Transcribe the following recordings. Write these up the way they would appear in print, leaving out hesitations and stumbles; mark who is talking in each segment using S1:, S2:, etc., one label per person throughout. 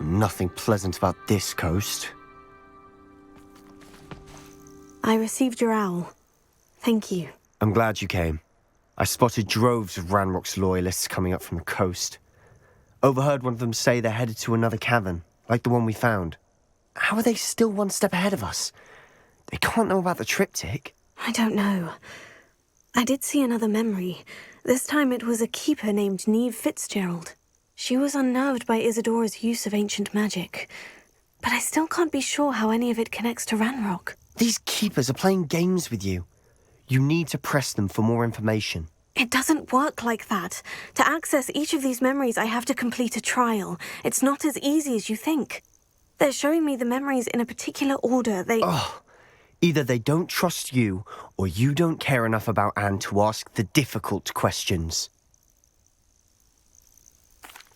S1: Nothing pleasant about this coast.
S2: I received your owl. Thank you.
S1: I'm glad you came. I spotted droves of Ranrock's loyalists coming up from the coast. Overheard one of them say they're headed to another cavern, like the one we found. How are they still one step ahead of us? They can't know about the triptych.
S2: I don't know. I did see another memory. This time it was a keeper named Neve Fitzgerald. She was unnerved by Isadora's use of ancient magic. But I still can't be sure how any of it connects to Ranrock.
S1: These keepers are playing games with you. You need to press them for more information.
S2: It doesn't work like that. To access each of these memories, I have to complete a trial. It's not as easy as you think. They're showing me the memories in a particular order.
S1: Either they don't trust you, or you don't care enough about Anne to ask the difficult questions.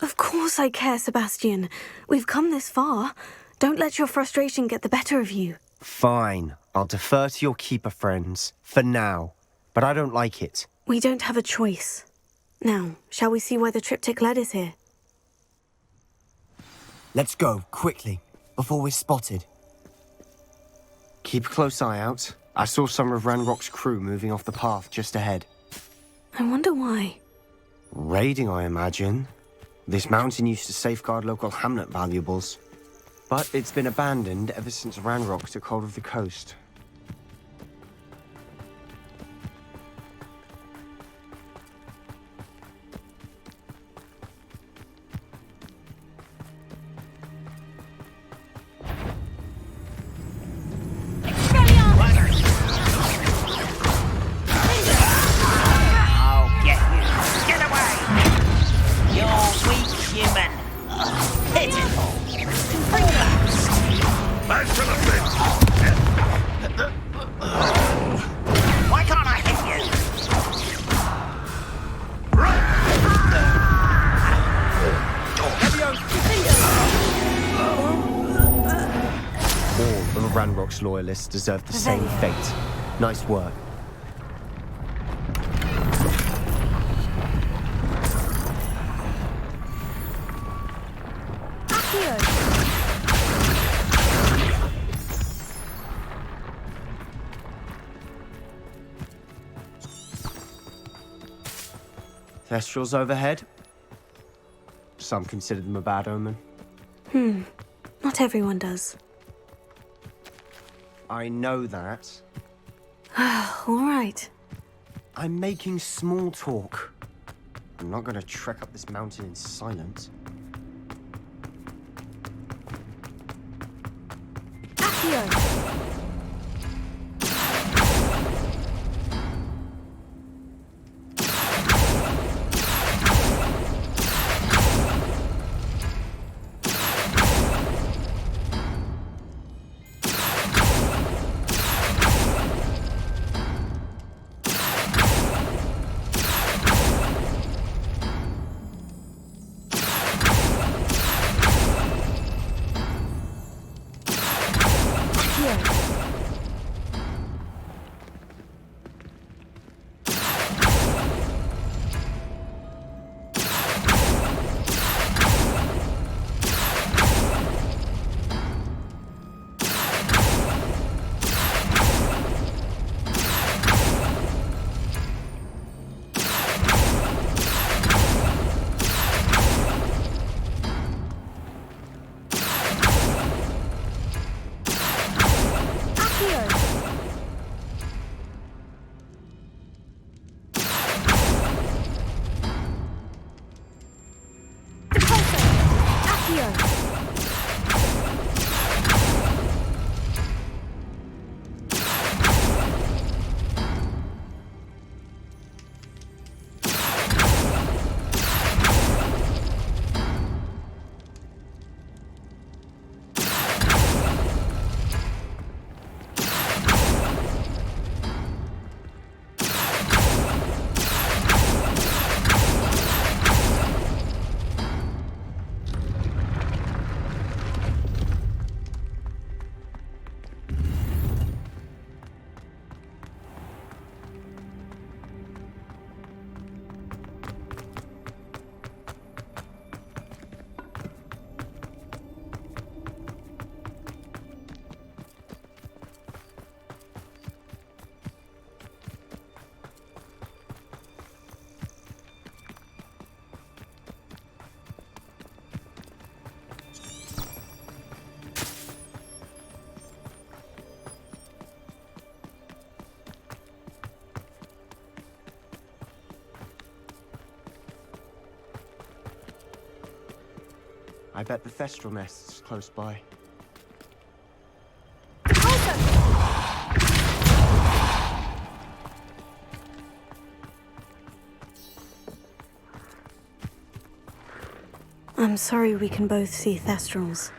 S2: Of course I care, Sebastian. We've come this far. Don't let your frustration get the better of you.
S1: Fine. I'll defer to your keeper friends, for now. But I don't like it.
S2: We don't have a choice. Now, shall we see why the triptych led is here?
S1: Let's go, quickly, before we're spotted. Keep a close eye out. I saw some of Ranrock's crew moving off the path just ahead.
S2: I wonder why.
S1: Raiding, I imagine. This mountain used to safeguard local hamlet valuables. But it's been abandoned ever since Ranrock took hold of the coast. Ranrock's loyalists deserve the same fate. Nice work. Thestrals overhead. Some consider them a bad omen.
S2: Not everyone does.
S1: I know that.
S2: All right.
S1: I'm making small talk. I'm not going to trek up this mountain in silence. I bet the Thestral nest's close by.
S2: I'm sorry we can both see Thestrals.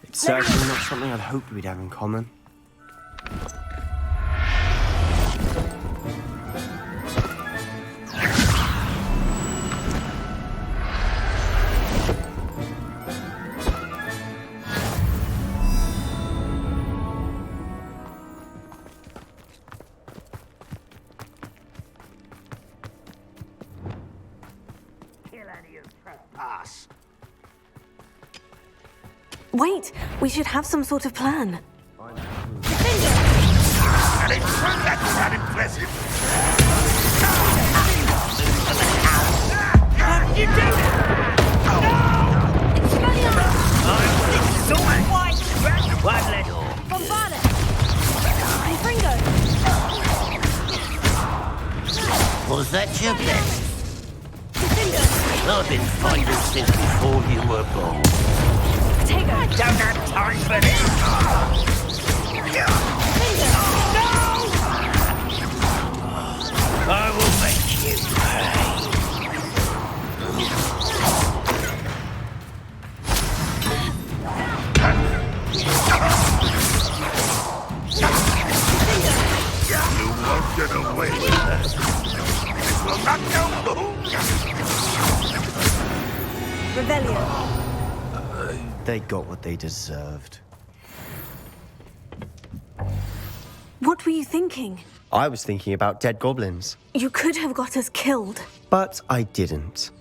S1: It's certainly not something I'd hoped we'd have in common.
S2: Wait, we should have some sort of plan.
S3: And it's that's not impressive. You did it! It's so wide. One less.
S2: Bombarda! Fringo!
S4: Was that your best? I've been fighting since before you were born.
S3: I don't have time for this. No! I will make you pay. You won't get away with that. This will not go.
S2: Rebellion.
S1: They got what they deserved.
S2: What were you thinking?
S1: I was thinking about dead goblins.
S2: You could have got us killed.
S1: But I didn't.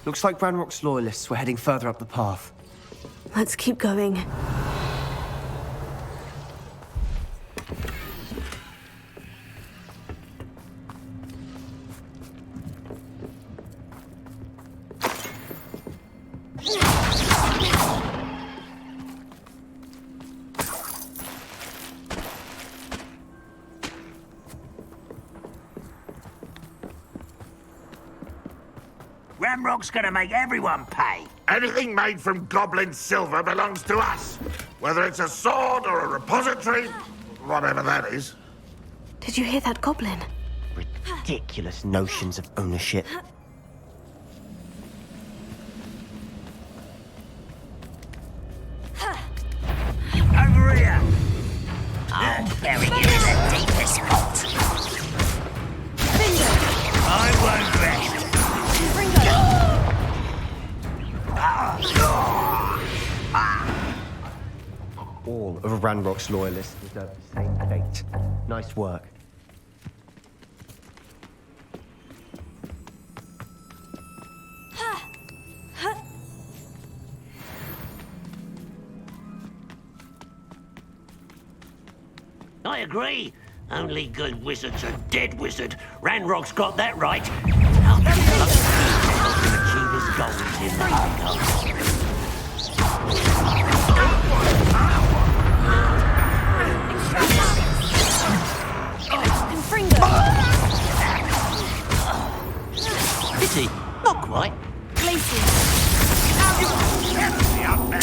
S1: Looks like Ranrock's loyalists were heading further up the path.
S2: Let's keep going.
S3: Ramrock's gonna make everyone pay.
S5: Anything made from goblin silver belongs to us. Whether it's a sword or a repository, whatever that is.
S2: Did you hear that goblin?
S1: Ridiculous notions of ownership.
S3: Over here. I'll bury you in the deepest vault. I won't rest.
S1: All of Ranrock's loyalists deserve the same fate. Nice work.
S4: I agree. Only good wizards are dead wizard. Ranrock's got that right. I'll be lucky to achieve his goals in that regard. Pity, not quite.
S3: Definitely up there.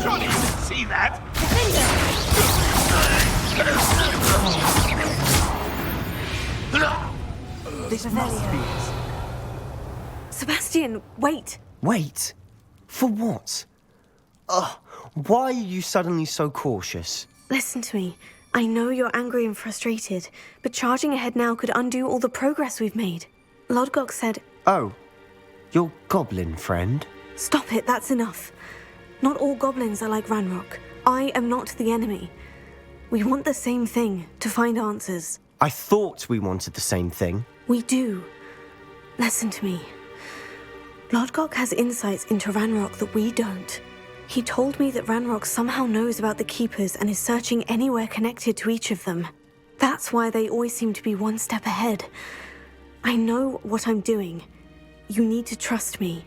S3: Surely you can see that.
S1: This must be it.
S2: Sebastian, wait.
S1: Wait? For what? Ugh, why are you suddenly so cautious?
S2: Listen to me. I know you're angry and frustrated, but charging ahead now could undo all the progress we've made. Lodgok said...
S1: Oh, your goblin friend?
S2: Stop it, that's enough. Not all goblins are like Ranrock. I am not the enemy. We want the same thing, to find answers.
S1: I thought we wanted the same thing.
S2: We do. Listen to me. Lodgok has insights into Ranrock that we don't. He told me that Ranrock somehow knows about the Keepers and is searching anywhere connected to each of them. That's why they always seem to be one step ahead. I know what I'm doing. You need to trust me,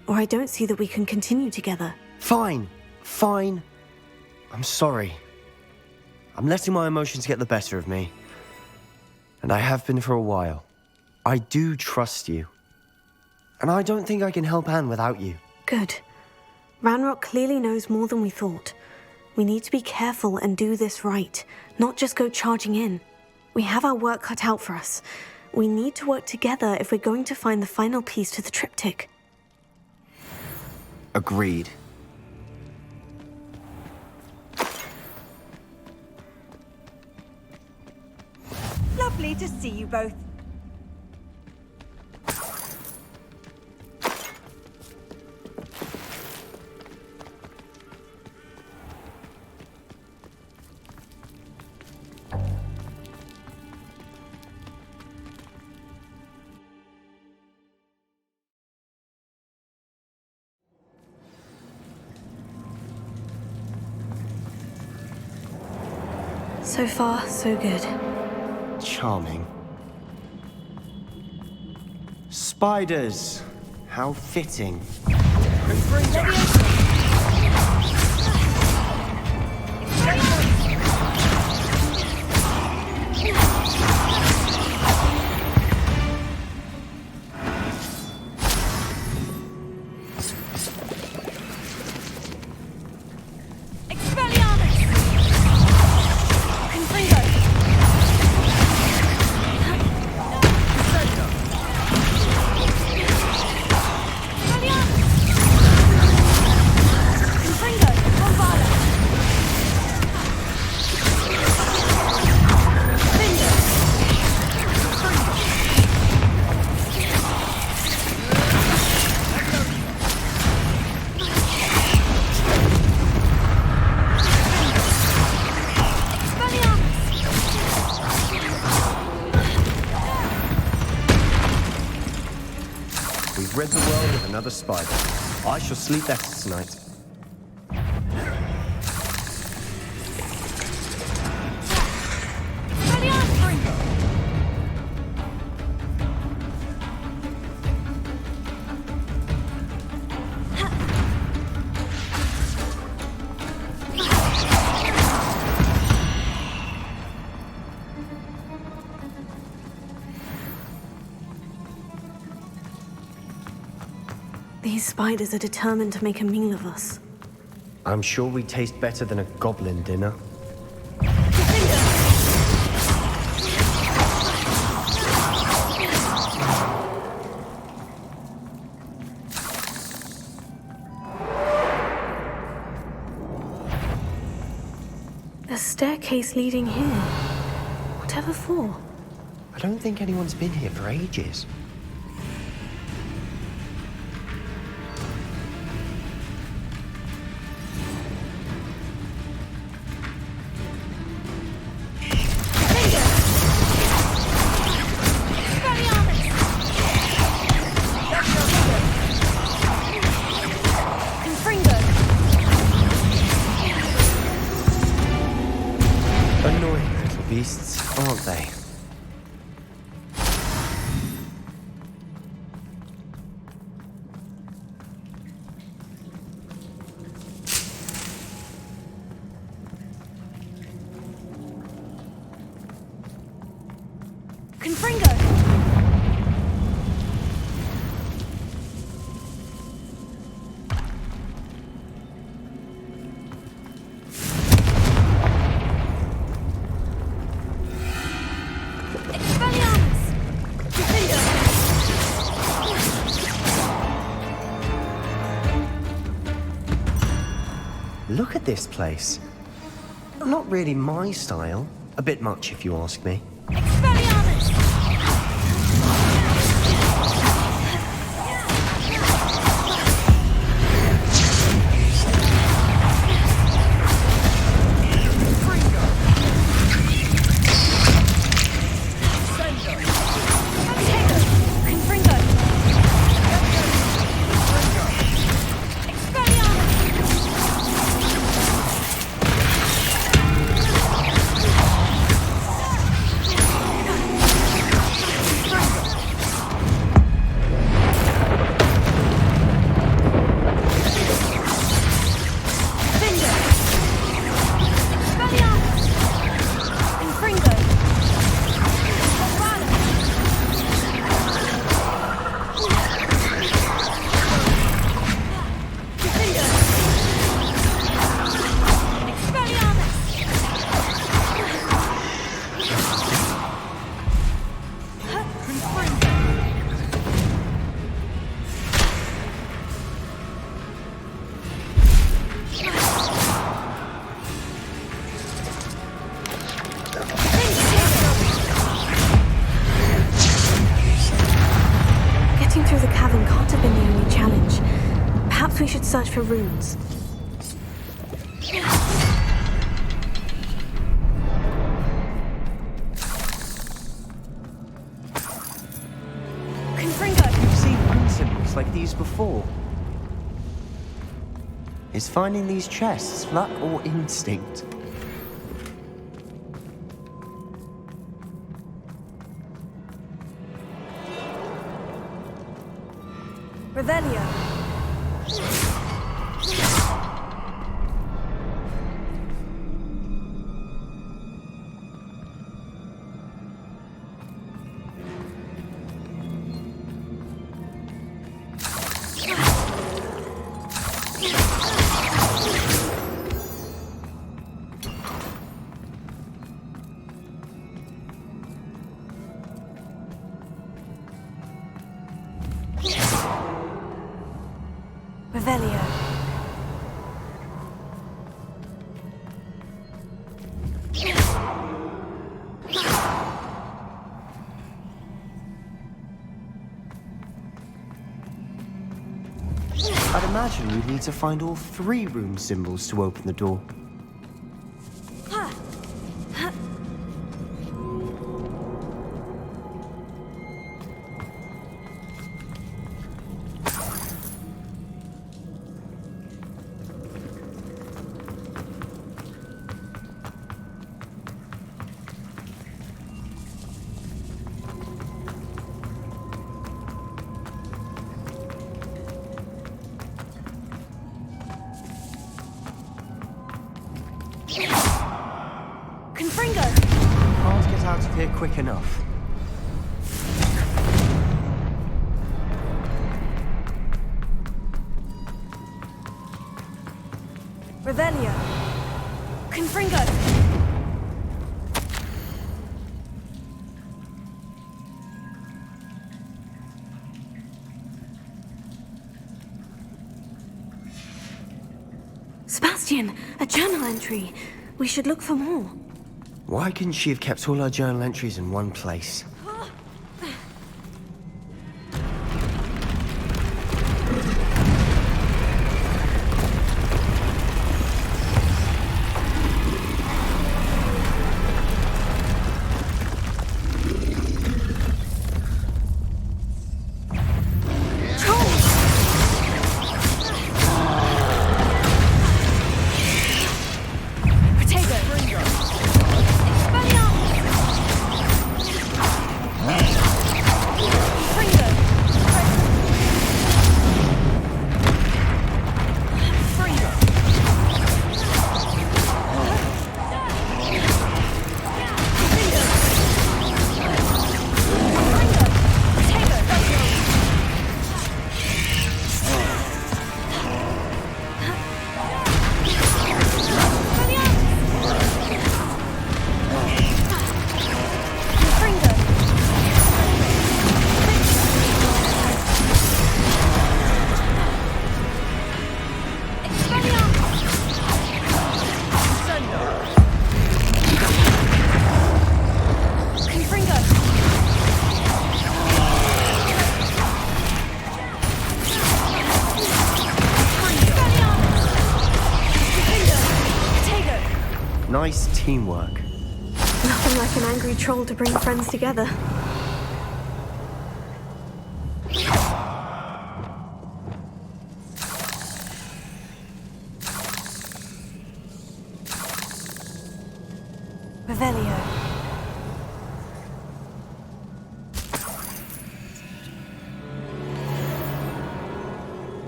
S2: or I don't see that we can continue together.
S1: Fine. I'm sorry. I'm letting my emotions get the better of me. And I have been for a while. I do trust you. And I don't think I can help Anne without you.
S2: Good. Ranrock clearly knows more than we thought. We need to be careful and do this right, not just go charging in. We have our work cut out for us. We need to work together if we're going to find the final piece to the triptych.
S1: Agreed.
S6: Lovely to see you both.
S2: So far, so good.
S1: Charming. Spiders! How fitting. We've rid the world of another spider. I shall sleep better tonight.
S2: These spiders are determined to make a meal of us.
S1: I'm sure we taste better than a goblin dinner.
S2: A staircase leading here. Whatever for?
S1: I don't think anyone's been here for ages. Annoying little beasts, aren't they? Look at this place. Not really my style. A bit much, if you ask me.
S2: through the cavern can't have been the only challenge. Perhaps we should search for runes.
S1: We've seen rune symbols like these before. Is finding these chests luck or instinct?
S6: Revelio. Revelio.
S1: I'd imagine we'd need to find all 3 rune symbols to open the door. Can't get out of here quick enough.
S6: Revelio. Confringo.
S2: Sebastian, a journal entry. We should look for more.
S1: Why couldn't she have kept all her journal entries in one place? Nice teamwork.
S2: Nothing like an angry troll to bring friends together.
S6: Revelio.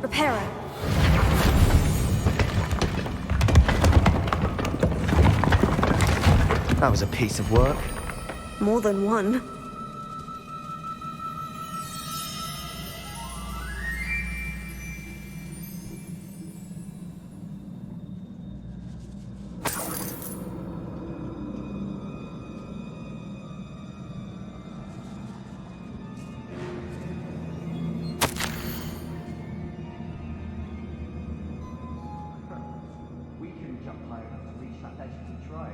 S6: Reparo.
S1: That was a piece of work.
S2: More than one.
S1: We couldn't jump high enough to reach that ledge if we tried.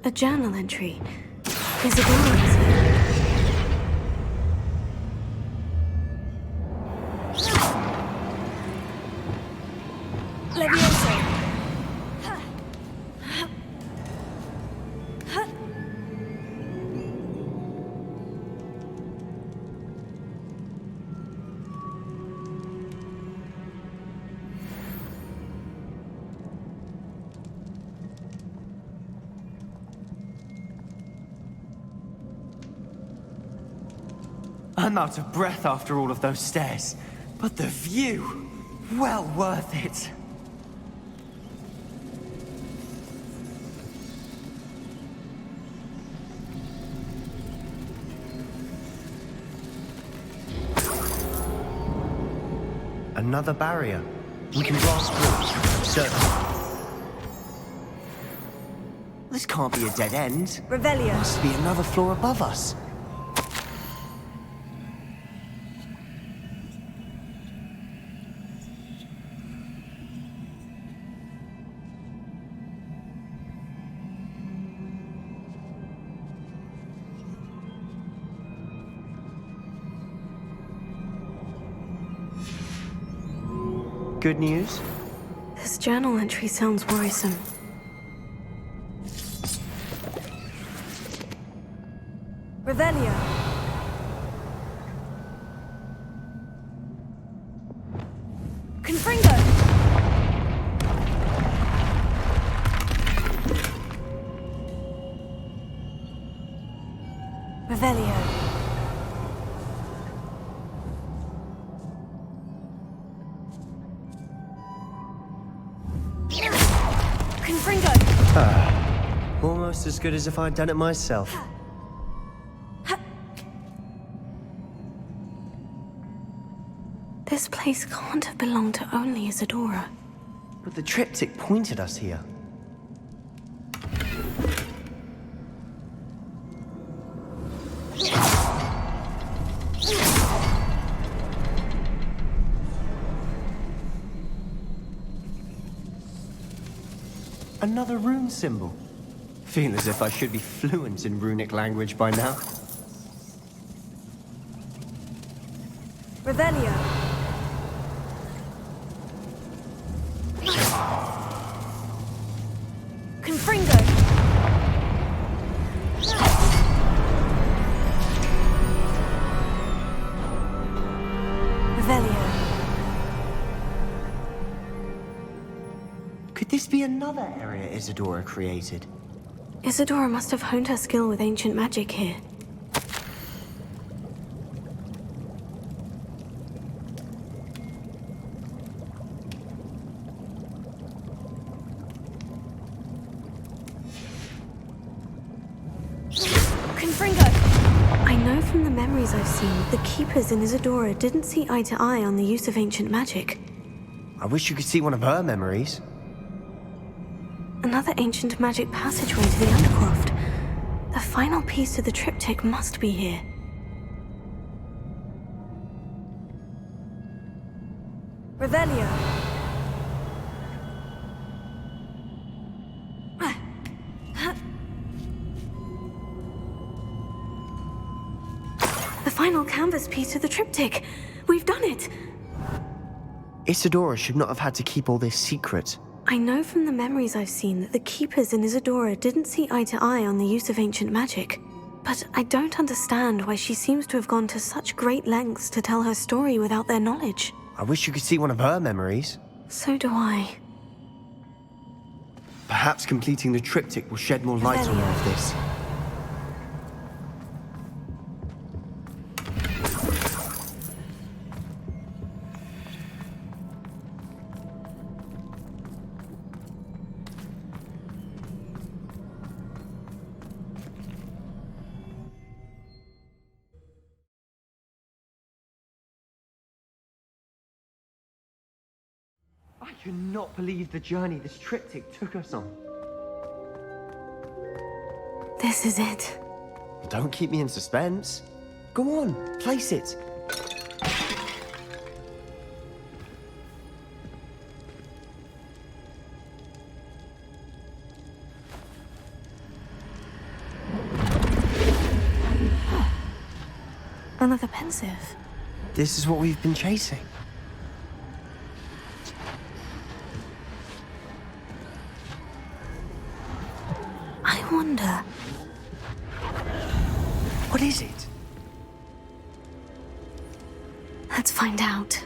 S2: A journal entry. Isabella is here.
S6: Levioso.
S1: I'm out of breath after all of those stairs. But the view, well worth it. Another barrier. We can blast through. Certainly. This can't be a dead end.
S6: Revelio.
S1: Must be another floor above us. Good news?
S2: This journal entry sounds worrisome.
S6: Revelio. Confringo. Revelio. Confringo.
S1: Almost as good as if I'd done it myself.
S2: This place can't have belonged to only Isadora.
S1: But the triptych pointed us here. Another rune symbol. Feel as if I should be fluent in runic language by now.
S6: Revelio. Confringo. Revelio.
S1: Could this be another area Isadora created?
S2: Isadora must have honed her skill with ancient magic here.
S6: Confringo.
S2: I know from the memories I've seen, the Keepers in Isadora didn't see eye to eye on the use of ancient magic.
S1: I wish you could see one of her memories.
S2: Another ancient magic passageway to the Undercroft. The final piece to the triptych must be here.
S6: Revelio.
S2: The final canvas piece to the triptych. We've done it!
S1: Isadora should not have had to keep all this secret.
S2: I know from the memories I've seen that the Keepers in Isadora didn't see eye to eye on the use of ancient magic. But I don't understand why she seems to have gone to such great lengths to tell her story without their knowledge.
S1: I wish you could see one of her memories.
S2: So do I.
S1: Perhaps completing the triptych will shed more light on all of this. I cannot believe the journey this triptych took us on.
S2: This is it.
S1: Don't keep me in suspense. Go on, place it.
S2: Another pensive.
S1: This is what we've been chasing.
S2: I wonder.
S1: What is it?
S2: Let's find out.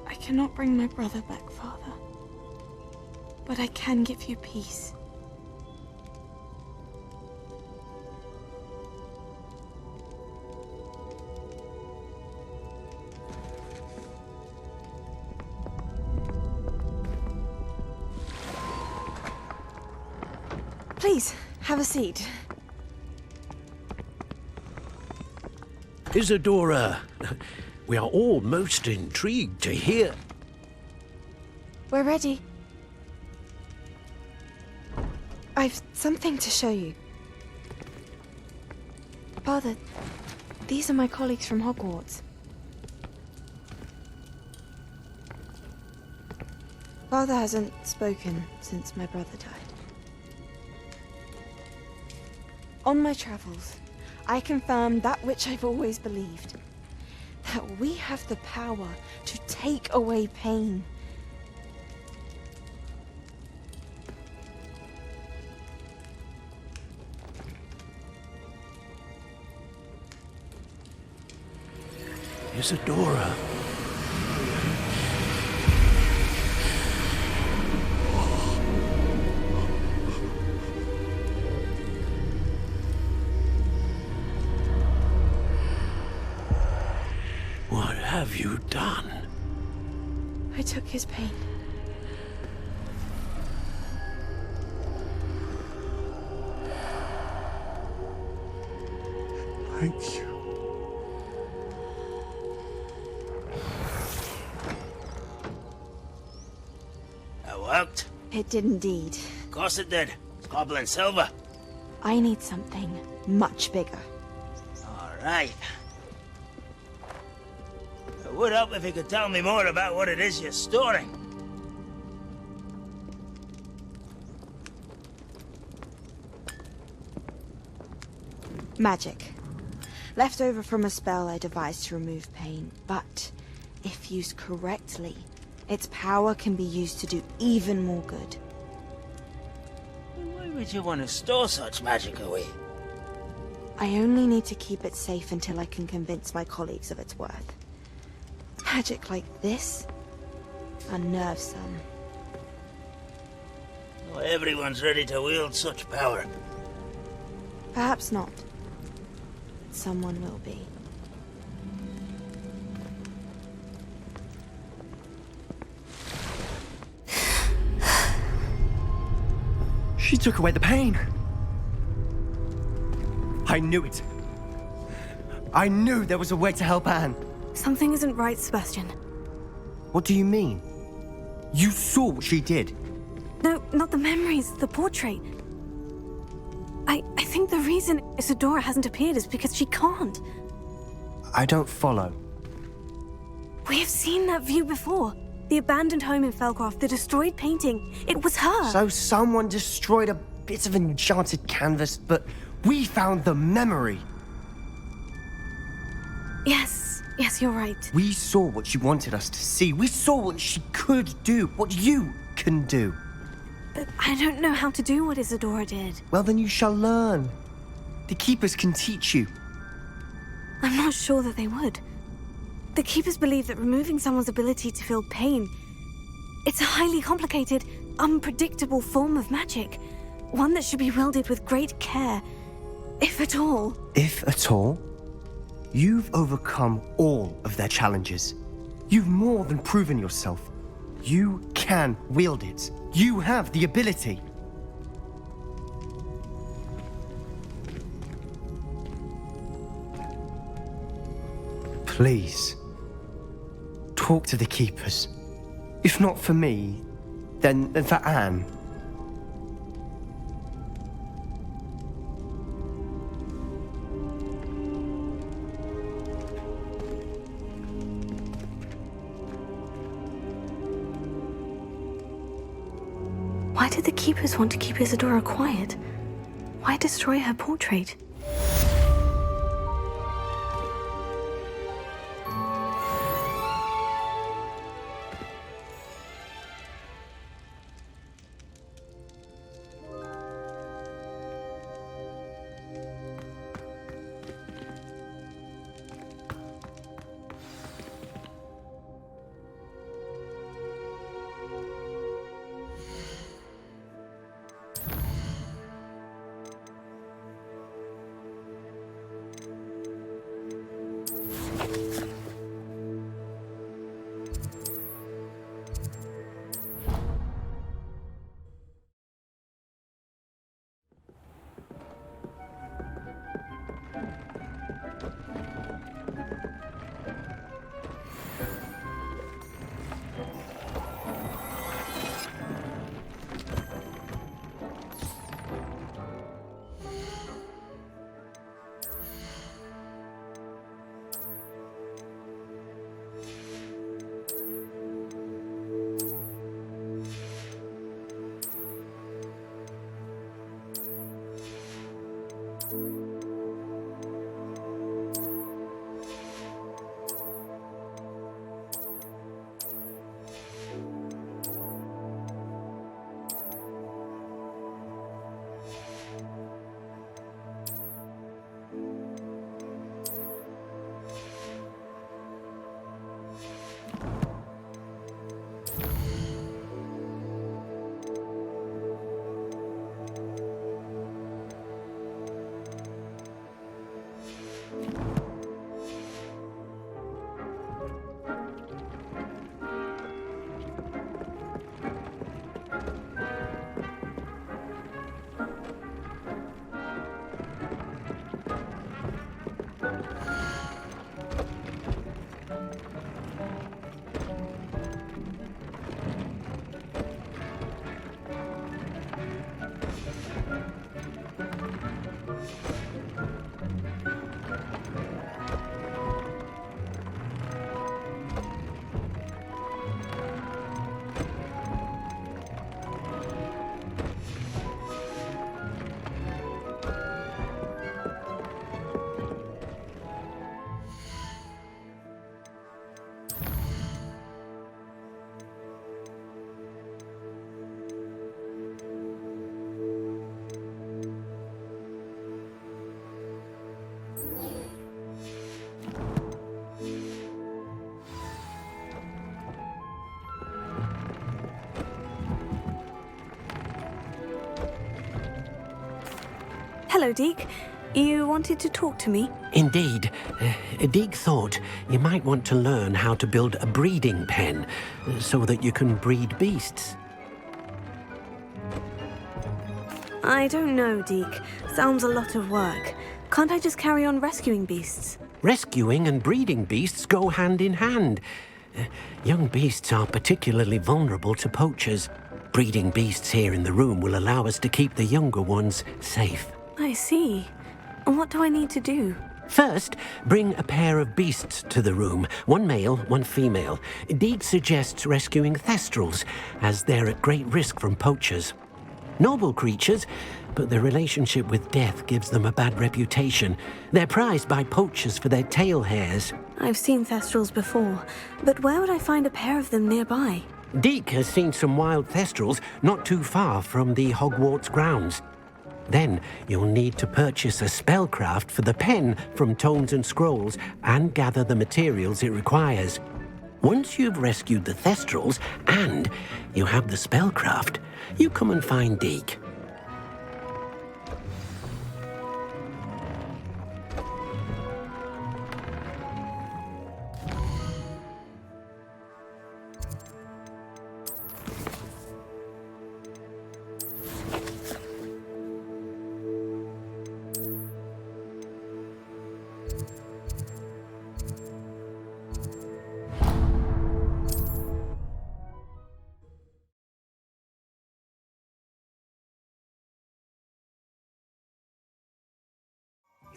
S7: I cannot bring my brother back, Father. But I can give you peace. Please, have a seat.
S8: Isadora, we are all most intrigued to hear.
S7: We're ready. I've something to show you. Father, these are my colleagues from Hogwarts. Father hasn't spoken since my brother died. On my travels, I confirmed that which I've always believed. That we have the power to take away pain.
S8: Isadora. What have you done?
S7: I took his pain.
S5: Thank you.
S3: That worked.
S7: It did indeed.
S3: Of course it did. It's goblin silver.
S7: I need something much bigger.
S3: All right. It would help if you could tell me more about what it is you're storing.
S7: Magic. Left over from a spell I devised to remove pain, but if used correctly, its power can be used to do even more good.
S3: Why would you want to store such magic away?
S7: I only need to keep it safe until I can convince my colleagues of its worth. Magic like this unnerves some.
S3: Not everyone's ready to wield such power.
S7: Perhaps not. Someone will be.
S1: She took away the pain. I knew it. I knew there was a way to help Anne.
S2: Something isn't right, Sebastian.
S1: What do you mean? You saw what she did.
S2: No, not the memories, the portrait. I think the reason Isadora hasn't appeared is because she can't.
S1: I don't follow.
S2: We have seen that view before. The abandoned home in Felcroft, the destroyed painting. It was her.
S1: So someone destroyed a bit of enchanted canvas, but we found the memory.
S2: Yes, you're right.
S1: We saw what she wanted us to see. We saw what she could do, what you can do.
S2: But I don't know how to do what Isadora did.
S1: Well, then you shall learn. The Keepers can teach you.
S2: I'm not sure that they would. The Keepers believe that removing someone's ability to feel pain, it's a highly complicated, unpredictable form of magic. One that should be wielded with great care, if at all.
S1: If at all? You've overcome all of their challenges. You've more than proven yourself. You can wield it. You have the ability. Please, talk to the Keepers. If not for me, then for Anne.
S2: Why did the Keepers want to keep Isadora quiet? Why destroy her portrait? Hello, Deke. You wanted to talk to me?
S8: Indeed. Deek thought you might want to learn how to build a breeding pen so that you can breed beasts.
S2: I don't know, Deke. Sounds a lot of work. Can't I just carry on rescuing beasts?
S8: Rescuing and breeding beasts go hand in hand. Young beasts are particularly vulnerable to poachers. Breeding beasts here in the room will allow us to keep the younger ones safe.
S2: I see. And what do I need to do?
S8: First, bring a pair of beasts to the room. One male, one female. Deek suggests rescuing thestrals, as they're at great risk from poachers. Noble creatures, but their relationship with death gives them a bad reputation. They're prized by poachers for their tail hairs.
S2: I've seen thestrals before, but where would I find a pair of them nearby?
S8: Deek has seen some wild thestrals not too far from the Hogwarts grounds. Then you'll need to purchase a spellcraft for the pen from Tomes and Scrolls and gather the materials it requires. Once you've rescued the thestrals and you have the spellcraft, you come and find Deek.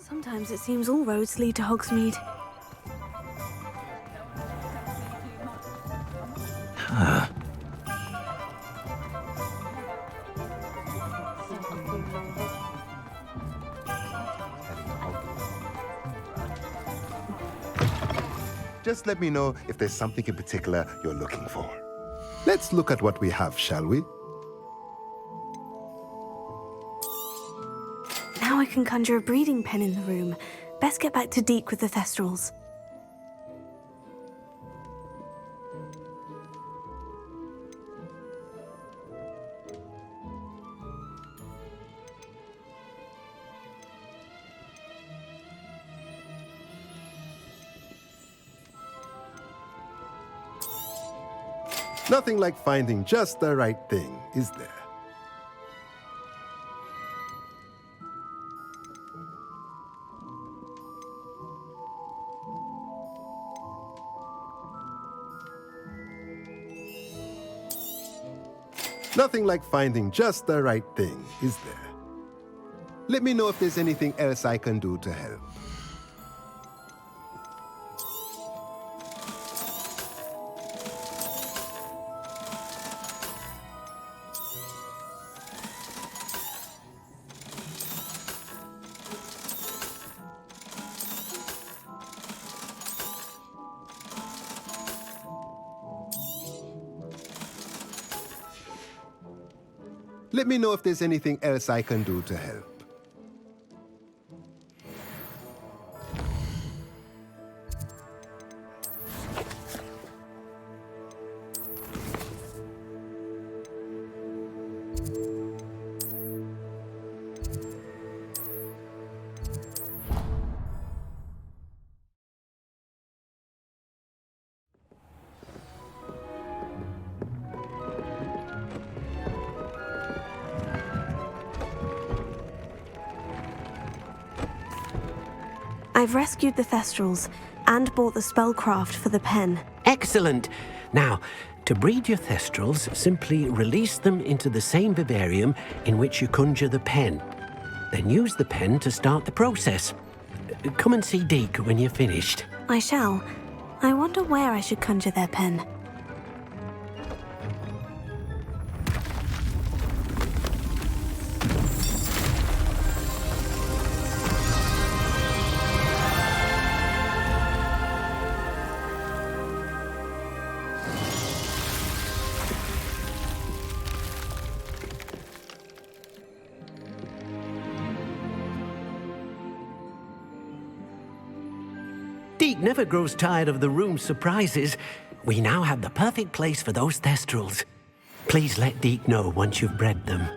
S2: Sometimes it seems all roads lead to Hogsmeade.
S9: Just let me know if there's something in particular you're looking for. Let's look at what we have, shall we?
S2: Now I can conjure a breeding pen in the room. Best get back to Deke with the Thestrals.
S9: Nothing like finding just the right thing, is there? Nothing like finding just the right thing, is there? Let me know if there's anything else I can do to help. Let me know if there's anything else I can do to help.
S2: I've rescued the Thestrals and bought the spellcraft for the pen.
S8: Excellent. Now, to breed your Thestrals, simply release them into the same vivarium in which you conjure the pen. Then use the pen to start the process. Come and see Deke when you're finished.
S2: I shall. I wonder where I should conjure their pen.
S8: Deke never grows tired of the room's surprises. We now have the perfect place for those Thestrals. Please let Deke know once you've bred them.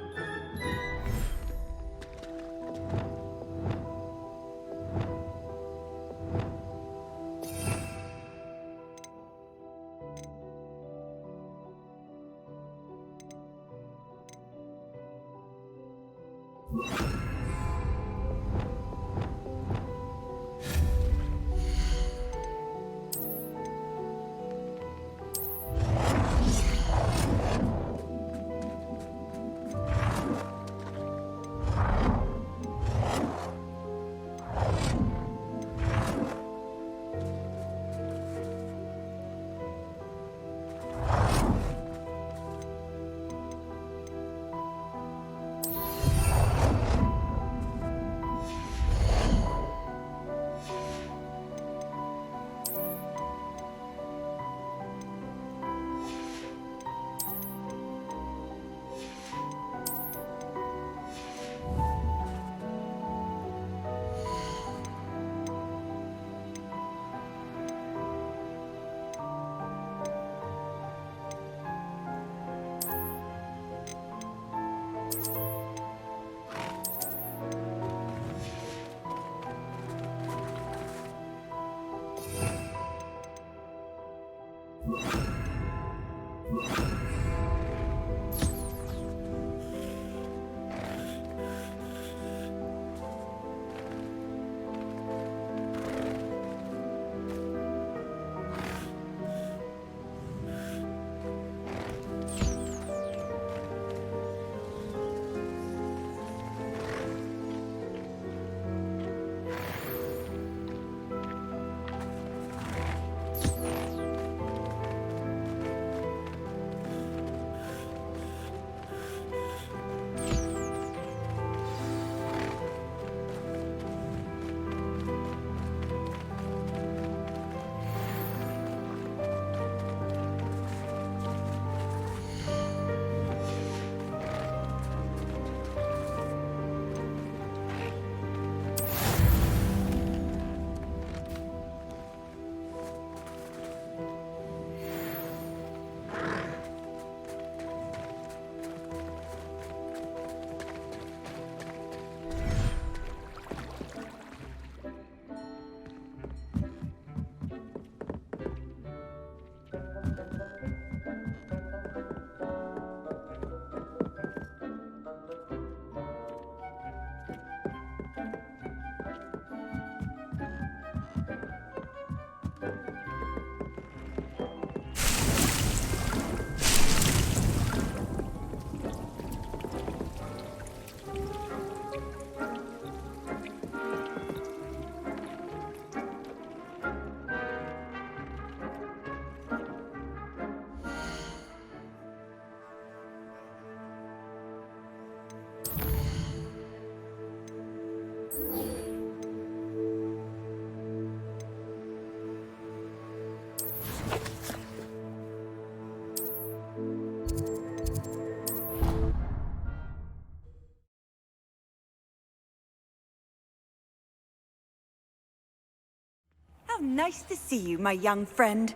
S10: nice to see you, my young friend.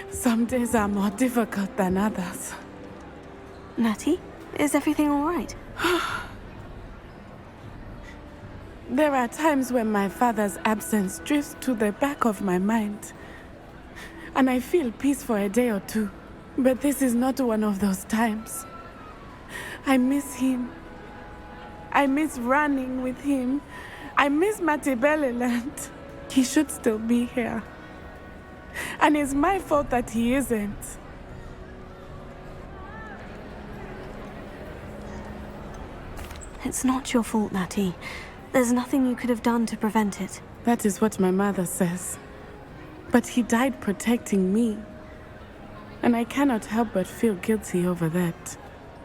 S11: Some days are more difficult than others.
S2: Natty, is everything all right?
S11: There are times when my father's absence drifts to the back of my mind, and I feel peace for a day or two. But this is not one of those times. I miss him. I miss running with him. I miss Matibeleland. He should still be here. And it's my fault that he isn't.
S2: It's not your fault, Natty. There's nothing you could have done to prevent it.
S11: That is what my mother says. But he died protecting me. And I cannot help but feel guilty over that.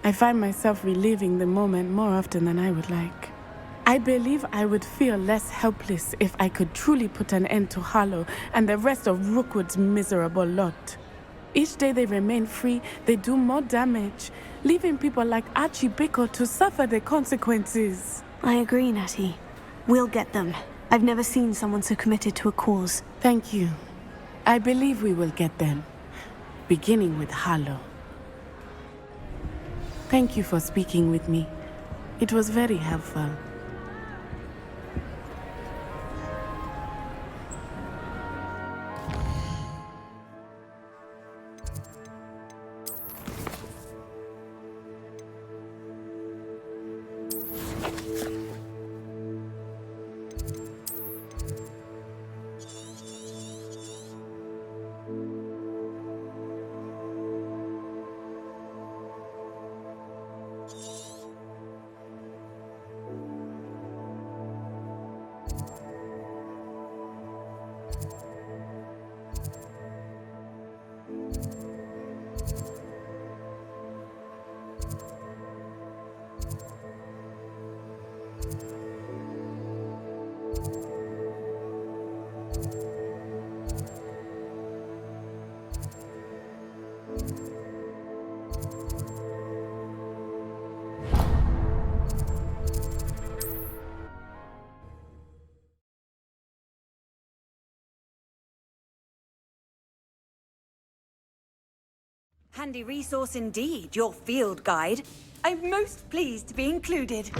S11: I find myself reliving the moment more often than I would like. I believe I would feel less helpless if I could truly put an end to Harlow and the rest of Rookwood's miserable lot. Each day they remain free, they do more damage, leaving people like Archie Bickle to suffer the consequences.
S2: I agree, Natty. We'll get them. I've never seen someone so committed to a cause.
S11: Thank you. I believe we will get them, beginning with Harlow. Thank you for speaking with me. It was very helpful.
S10: Handy resource indeed, your field guide. I'm most pleased to be included.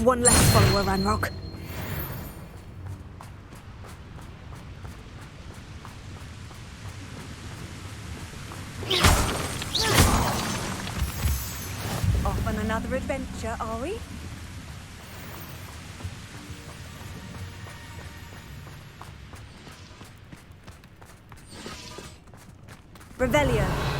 S2: have one less follower, Ranrock.
S10: Off on another adventure, are we? Revelio.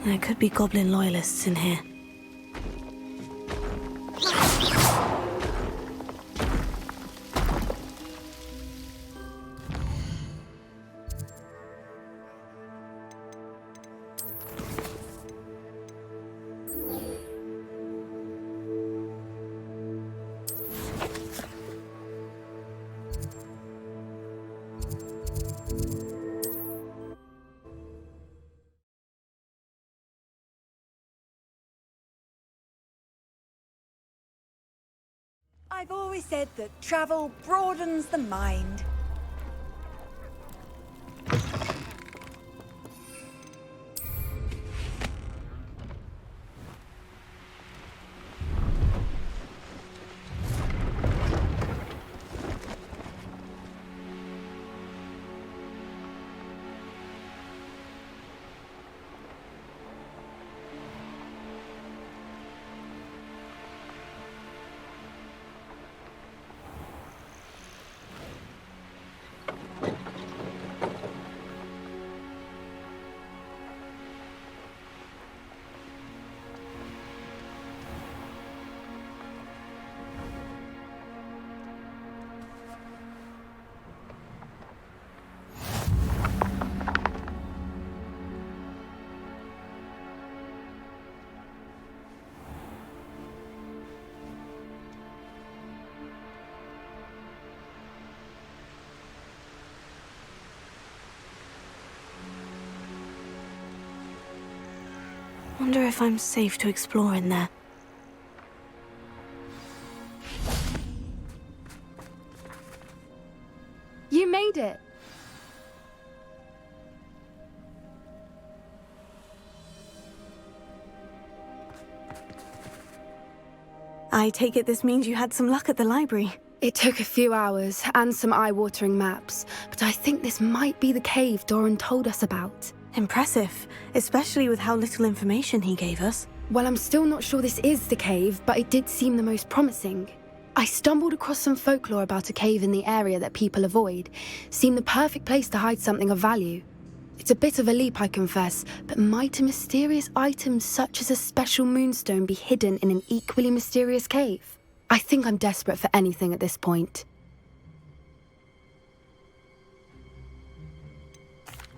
S2: There could be goblin loyalists in here.
S10: I've always said that travel broadens the mind.
S2: Wonder if I'm safe to explore in there.
S6: You made it!
S2: I take it this means you had some luck at the library.
S6: It took a few hours and some eye-watering maps, but I think this might be the cave Doran told us about.
S2: Impressive, especially with how little information he gave us.
S6: Well, I'm still not sure this is the cave, but it did seem the most promising. I stumbled across some folklore about a cave in the area that people avoid. Seemed the perfect place to hide something of value. It's a bit of a leap, I confess, but might a mysterious item such as a special moonstone be hidden in an equally mysterious cave? I think I'm desperate for anything at this point.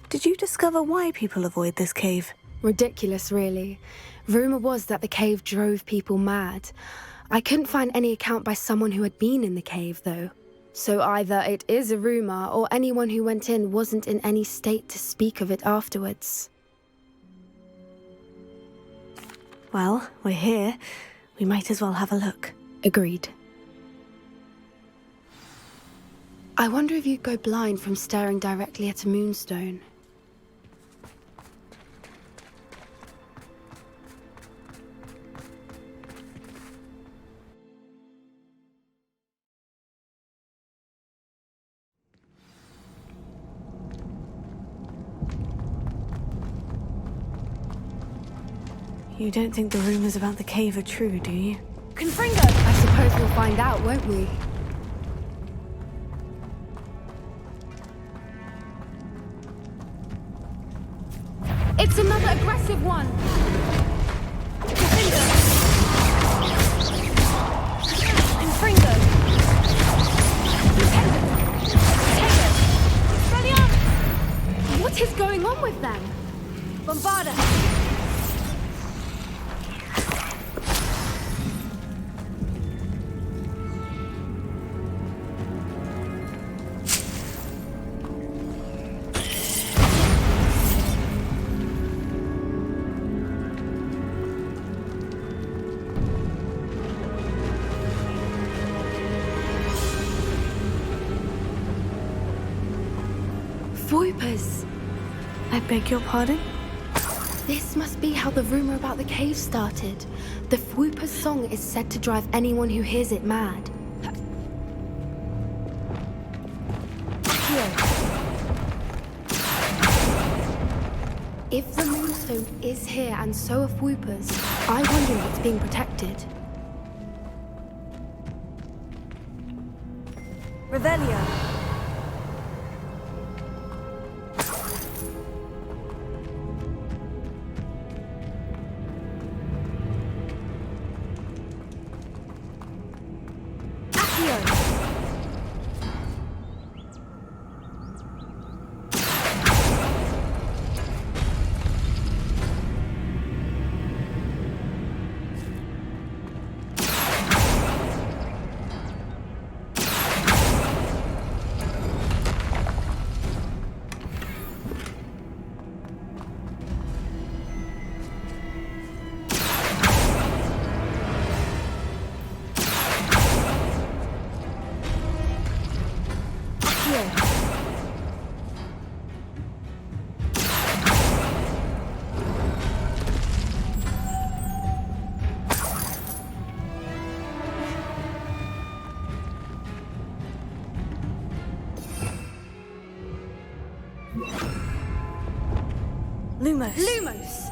S2: Did you discover why people avoid this cave?
S6: Ridiculous, really. Rumor was that the cave drove people mad. I couldn't find any account by someone who had been in the cave, though. So either it is a rumor, or anyone who went in wasn't in any state to speak of it afterwards.
S2: Well, we're here. We might as well have a look.
S6: Agreed. I wonder if you'd go blind from staring directly at a moonstone.
S2: You don't think the rumors about the cave are true, do you?
S6: Confringo! I suppose we'll find out, won't we? It's another Cave 1. What is going on with them? Bombarda! Voipers!
S2: I beg your pardon?
S6: This must be how the rumor about the cave started. The Fwooper's song is said to drive anyone who hears it mad. Here. If the Moonstone is here and so are Fwoopers, I wonder if it's being protected.
S10: Revelio. Lumos.
S6: Lumos!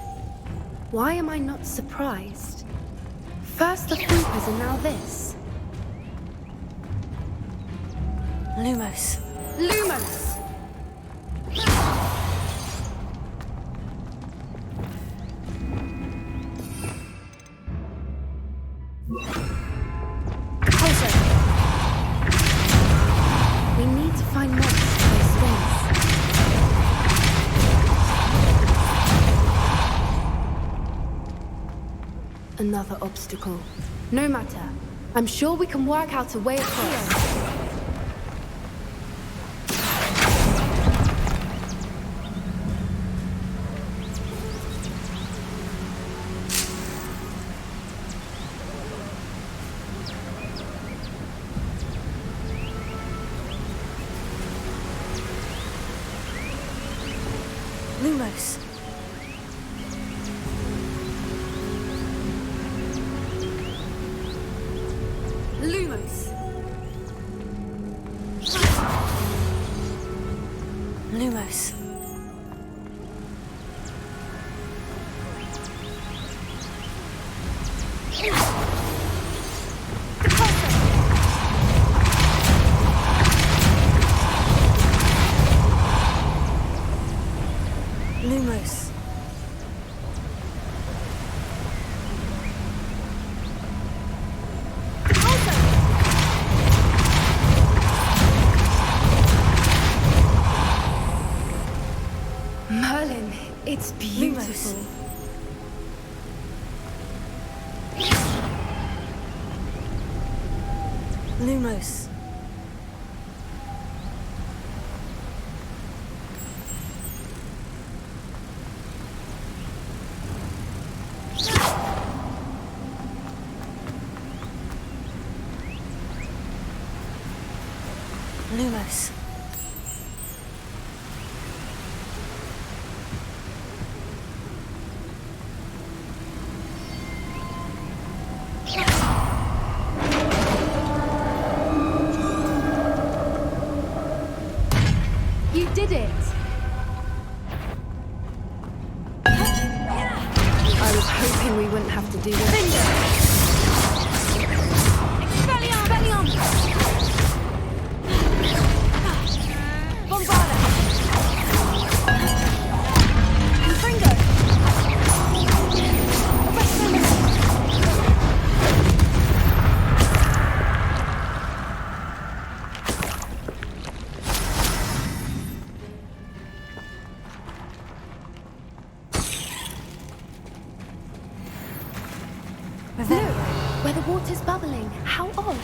S6: Why am I not surprised? First the Fwoopers and now this.
S2: Lumos.
S6: Lumos! We need to find monsters to those swings. Another obstacle. No matter. I'm sure we can work out a way across.
S2: Lumos.
S6: Lumos.
S2: Lumos. Lumos.
S6: Merlin, it's beautiful.
S2: Lumos. Lumos.
S6: You did it! I was hoping we wouldn't have to do this. odd.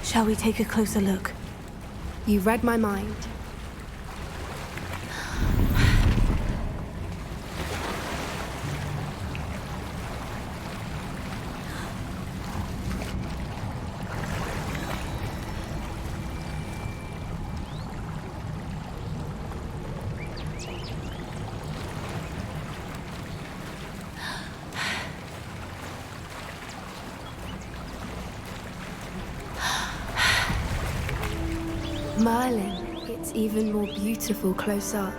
S2: Shall we take a closer look?
S6: You read my mind. Merlin, it's even more beautiful close up.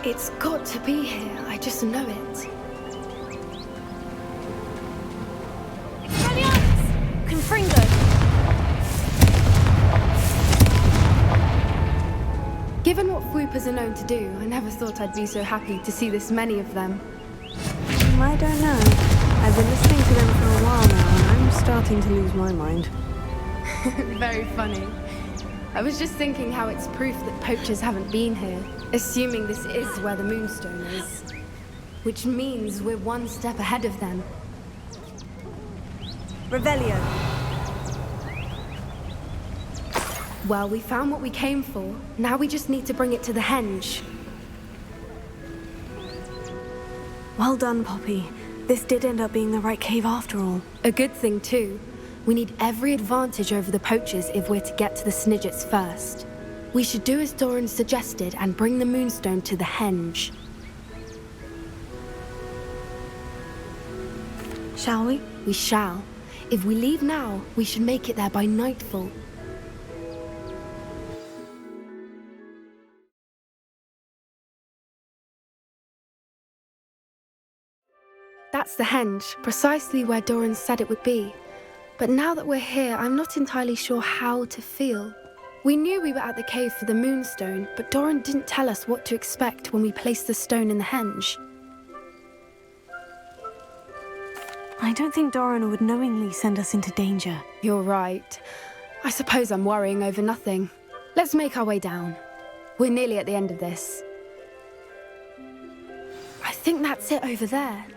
S6: It's got to be here, I just know it.
S2: Expelliarmus! Confringo!
S6: Given what Fwoopers are known to do, I never thought I'd be so happy to see this many of them.
S2: I don't know. I've been listening to them for a while now, and I'm starting to lose my mind.
S6: Very funny. I was just thinking how it's proof that poachers haven't been here, assuming this is where the Moonstone is. Which means we're one step ahead of them.
S10: Revelio.
S6: Well, we found what we came for. Now we just need to bring it to the henge.
S2: Well done, Poppy. This did end up being the right cave after all.
S6: A good thing, too. We need every advantage over the poachers if we're to get to the Snidgets first. We should do as Doran suggested and bring the Moonstone to the henge.
S2: Shall we?
S6: We shall. If we leave now, we should make it there by nightfall. That's the henge, precisely where Doran said it would be. But now that we're here, I'm not entirely sure how to feel. We knew we were at the cave for the Moonstone, but Doran didn't tell us what to expect when we placed the stone in the henge.
S2: I don't think Doran would knowingly send us into danger.
S6: You're right. I suppose I'm worrying over nothing. Let's make our way down. We're nearly at the end of this. I think that's it over there.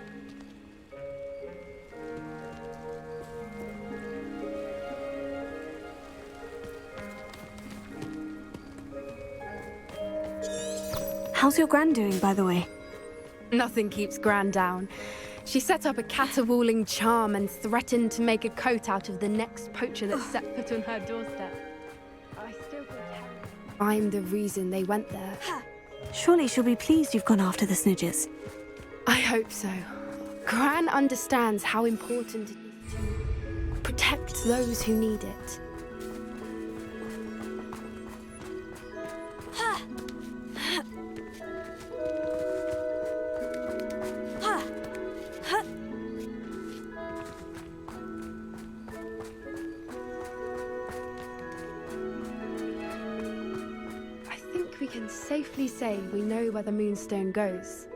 S2: How's your Gran doing, by the way?
S6: Nothing keeps Gran down. She set up a caterwauling charm and threatened to make a coat out of the next poacher that set foot on her doorstep. I still feel terrible. I'm the reason they went there.
S2: Surely she'll be pleased you've gone after the Snidgets.
S6: I hope so. Gran understands how important it is to protect those who need it. We can safely say we know where the Moonstone goes.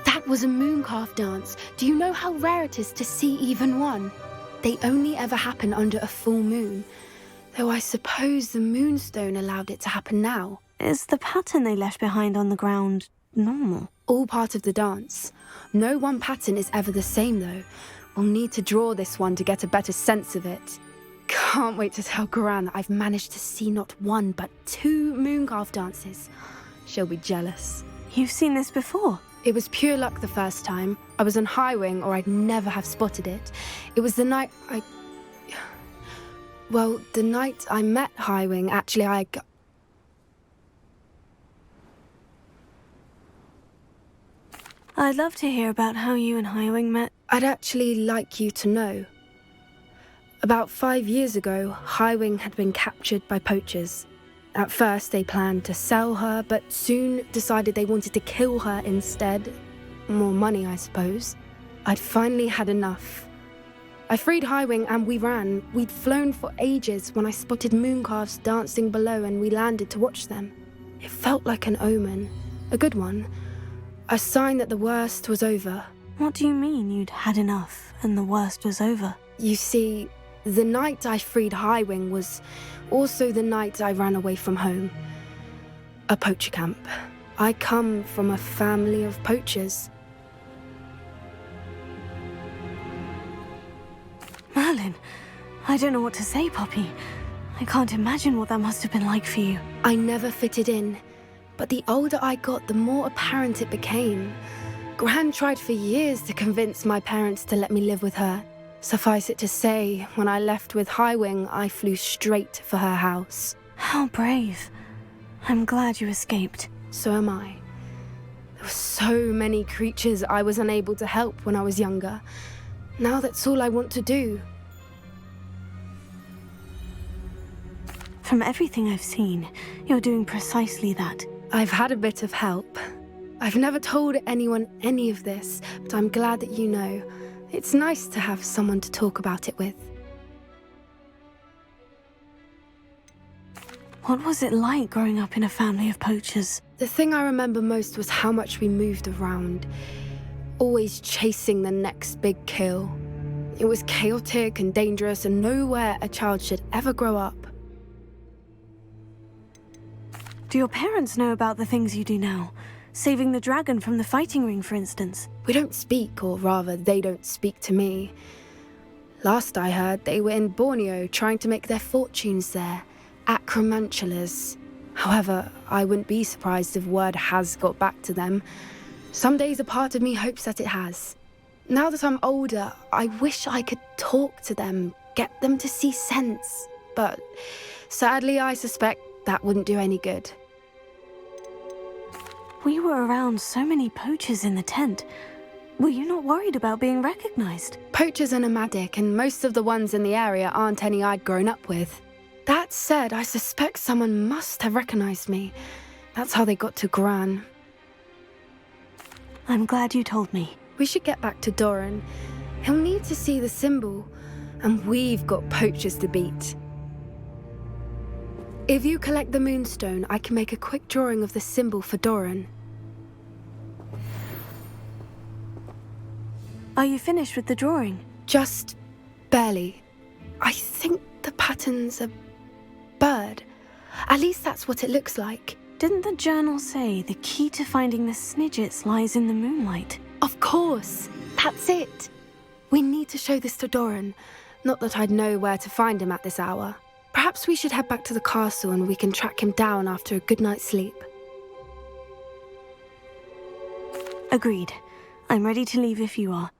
S6: That was a mooncalf dance. Do you know how rare it is to see even one? They only ever happen under a full moon. Though I suppose the Moonstone allowed it to happen now.
S2: Is the pattern they left behind on the ground normal?
S6: All part of the dance. No one pattern is ever the same, though. We'll need to draw this one to get a better sense of it. Can't wait to tell Gran that I've managed to see not one, but 2 mooncalf dances. She'll be jealous.
S2: You've seen this before?
S6: It was pure luck the first time. I was on Highwing, or I'd never have spotted it. It was the night Well, the night I met Highwing, actually,
S2: I'd love to hear about how you and Highwing met.
S6: I'd actually like you to know. About 5 years ago, Highwing had been captured by poachers. At first, they planned to sell her, but soon decided they wanted to kill her instead. More money, I suppose. I'd finally had enough. I freed Highwing and we ran. We'd flown for ages when I spotted mooncalves dancing below and we landed to watch them. It felt like an omen. A good one. A sign that the worst was over.
S2: What do you mean you'd had enough and the worst was over?
S6: You see, the night I freed Highwing was also the night I ran away from home. A poacher camp. I come from a family of poachers.
S2: Merlin, I don't know what to say, Poppy. I can't imagine what that must have been like for you.
S6: I never fitted in, but the older I got, the more apparent it became. Gran tried for years to convince my parents to let me live with her. Suffice it to say, when I left with Highwing, I flew straight for her house.
S2: How brave. I'm glad you escaped.
S6: So am I. There were so many creatures I was unable to help when I was younger. Now that's all I want to do.
S2: From everything I've seen, you're doing precisely that.
S6: I've had a bit of help. I've never told anyone any of this, but I'm glad that you know. It's nice to have someone to talk about it with.
S2: What was it like growing up in a family of poachers?
S6: The thing I remember most was how much we moved around, always chasing the next big kill. It was chaotic and dangerous and nowhere a child should ever grow up.
S2: Do your parents know about the things you do now? Saving the dragon from the fighting ring, for instance.
S6: We don't speak, or rather, they don't speak to me. Last I heard, they were in Borneo trying to make their fortunes there, acromantulas. However, I wouldn't be surprised if word has got back to them. Some days a part of me hopes that it has. Now that I'm older, I wish I could talk to them, get them to see sense. But sadly, I suspect that wouldn't do any good.
S2: We were around so many poachers in the tent. Were you not worried about being recognized?
S6: Poachers are nomadic, and most of the ones in the area aren't any I'd grown up with. That said, I suspect someone must have recognized me. That's how they got to Gran.
S2: I'm glad you told me.
S6: We should get back to Doran. He'll need to see the symbol, and we've got poachers to beat. If you collect the moonstone, I can make a quick drawing of the symbol for Doran.
S2: Are you finished with the drawing?
S6: Just barely. I think the pattern's a bird. At least that's what it looks like.
S2: Didn't the journal say the key to finding the Snidgets lies in the moonlight?
S6: Of course. That's it. We need to show this to Doran. Not that I'd know where to find him at this hour. Perhaps we should head back to the castle and we can track him down after a good night's sleep.
S2: Agreed. I'm ready to leave if you are.